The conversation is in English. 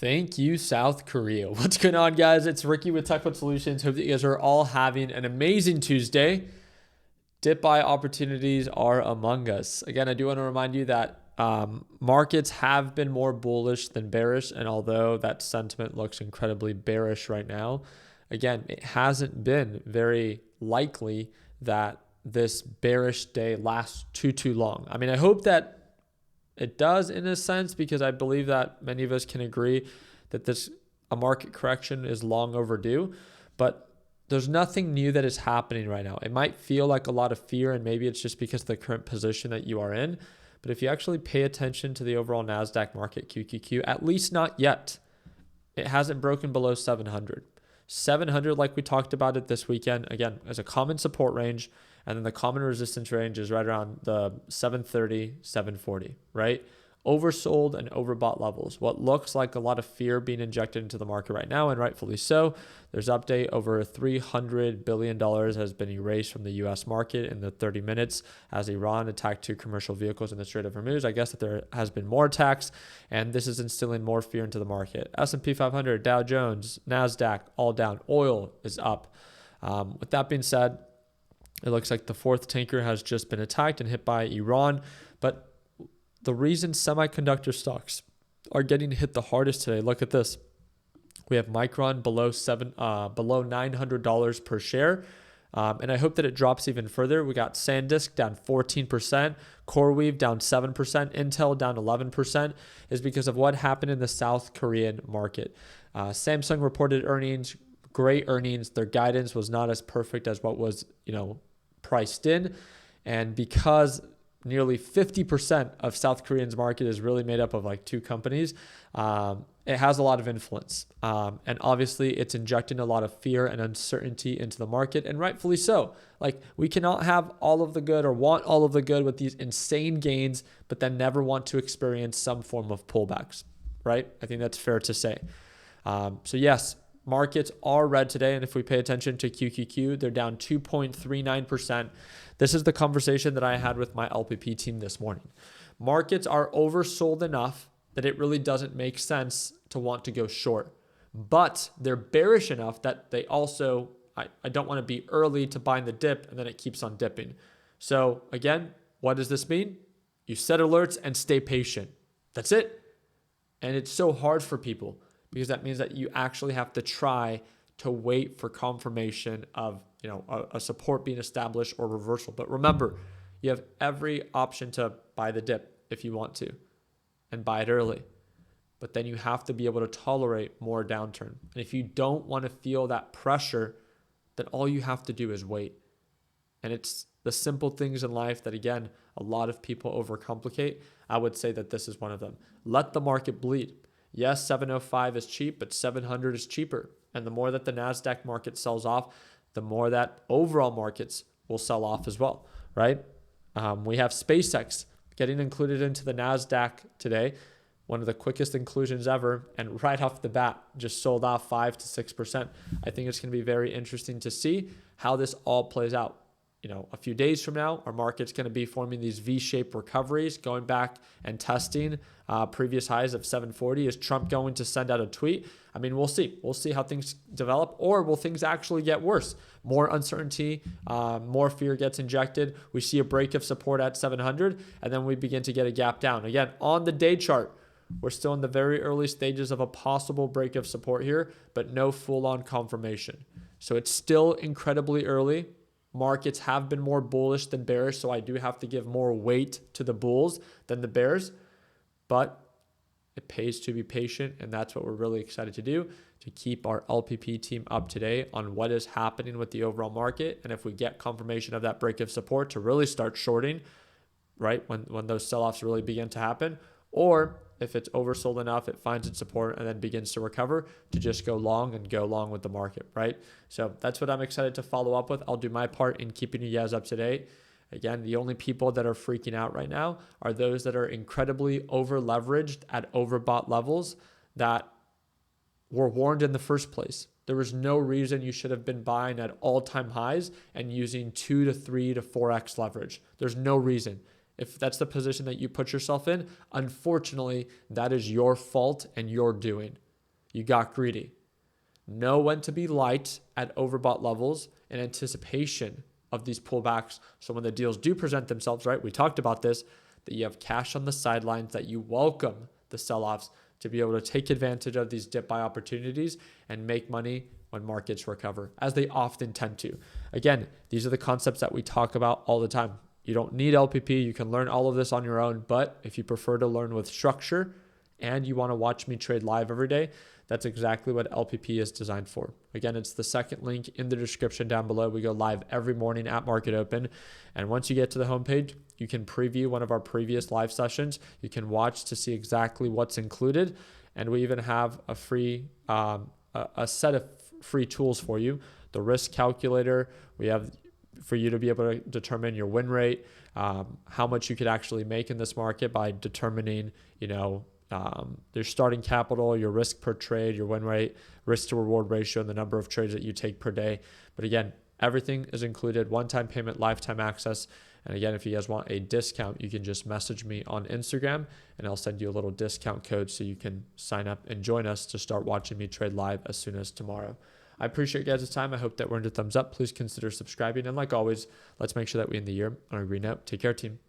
Thank you, South Korea. What's going on, guys? It's Ricky with TechFund Solutions. Hope that you guys are all having an amazing Tuesday. Dip buy opportunities are among us. Again, I do want to remind you that markets have been more bullish than bearish. And although that sentiment looks incredibly bearish right now, again, it hasn't been very likely that this bearish day lasts too long. I mean, I hope that it does in a sense, because I believe that many of us can agree that a market correction is long overdue, but there's nothing new that is happening right now. It might feel like a lot of fear, and maybe it's just because of the current position that you are in. But if you actually pay attention to the overall NASDAQ market QQQ, at least not yet, it hasn't broken below 700. 700, like we talked about it this weekend, again, as a common support range. And then the common resistance range is right around the 730, 740, right? Oversold and overbought levels. What looks like a lot of fear being injected into the market right now, and rightfully so. There's update over $300 billion has been erased from the U.S. market in the 30 minutes as Iran attacked 2 commercial vehicles in the Strait of Hormuz. I guess that there has been more attacks, and this is instilling more fear into the market. S&P 500, Dow Jones, NASDAQ, all down. Oil is up. With that being said, it looks like the 4th tanker has just been attacked and hit by Iran. But the reason semiconductor stocks are getting hit the hardest today, look at this. We have Micron below $900 per share. And I hope that it drops even further. We got SanDisk down 14%, CoreWeave down 7%, Intel down 11%, is because of what happened in the South Korean market. Samsung reported earnings, great earnings. Their guidance was not as perfect as what was, priced in. And because nearly 50% of South Korean's market is really made up of like 2 companies, it has a lot of influence. And obviously it's injecting a lot of fear and uncertainty into the market, and rightfully so. Like, we cannot have all of the good or want all of the good with these insane gains, but then never want to experience some form of pullbacks, right? I think that's fair to say. So yes, markets are red today, and if we pay attention to QQQ, they're down 2.39%. This is the conversation that I had with my LPP team this morning. Markets are oversold enough that it really doesn't make sense to want to go short, but they're bearish enough that they also, I don't want to be early to buying the dip and then it keeps on dipping. So again, what does this mean? You set alerts and stay patient. That's it. And it's so hard for people, because that means that you actually have to try to wait for confirmation of, a support being established or reversal. But remember, you have every option to buy the dip if you want to and buy it early. But then you have to be able to tolerate more downturn. And if you don't want to feel that pressure, then all you have to do is wait. And it's the simple things in life that, again, a lot of people overcomplicate. I would say that this is one of them. Let the market bleed. Yes, 705 is cheap, but 700 is cheaper. And the more that the NASDAQ market sells off, the more that overall markets will sell off as well, right? We have SpaceX getting included into the NASDAQ today, one of the quickest inclusions ever, and right off the bat, just sold off 5 to 6%. I think it's going to be very interesting to see how this all plays out. A few days from now, our market's going to be forming these V-shaped recoveries, going back and testing previous highs of 740. Is Trump going to send out a tweet? I mean, we'll see. We'll see how things develop, or will things actually get worse? More uncertainty, more fear gets injected. We see a break of support at 700, and then we begin to get a gap down. Again, on the day chart, we're still in the very early stages of a possible break of support here, but no full-on confirmation. So it's still incredibly early. Markets have been more bullish than bearish, so I do have to give more weight to the bulls than the bears. But it pays to be patient, and that's what we're really excited to do, to keep our LPP team up to date on what is happening with the overall market. And if we get confirmation of that break of support, to really start shorting, right, when those sell-offs really begin to happen. Or if it's oversold enough, it finds its support and then begins to recover, to just go long and go long with the market, right? So that's what I'm excited to follow up with. I'll do my part in keeping you guys up to date. Again, the only people that are freaking out right now are those that are incredibly over leveraged at overbought levels that were warned in the first place. There was no reason you should have been buying at all-time highs and using 2 to 3 to 4x leverage. There's no reason. If that's the position that you put yourself in, unfortunately, that is your fault and your doing. You got greedy. Know when to be light at overbought levels in anticipation of these pullbacks. So when the deals do present themselves, right, we talked about this, that you have cash on the sidelines, that you welcome the sell-offs to be able to take advantage of these dip buy opportunities and make money when markets recover, as they often tend to. Again, these are the concepts that we talk about all the time. You don't need LPP. You can learn all of this on your own. But if you prefer to learn with structure and you want to watch me trade live every day, that's exactly what LPP is designed for. Again, it's the second link in the description down below. We go live every morning at market open. And once you get to the homepage, you can preview one of our previous live sessions. You can watch to see exactly what's included. And we even have a free, a set of free tools for you. The risk calculator, we have for you to be able to determine your win rate, how much you could actually make in this market by determining, your starting capital, your risk per trade, your win rate, risk to reward ratio, and the number of trades that you take per day. But again, everything is included, one-time payment, lifetime access. And again, if you guys want a discount, you can just message me on Instagram and I'll send you a little discount code so you can sign up and join us to start watching me trade live as soon as tomorrow. I appreciate you guys' time. I hope that we're into thumbs up. Please consider subscribing. And like always, let's make sure that we end the year on a green note. Take care, team.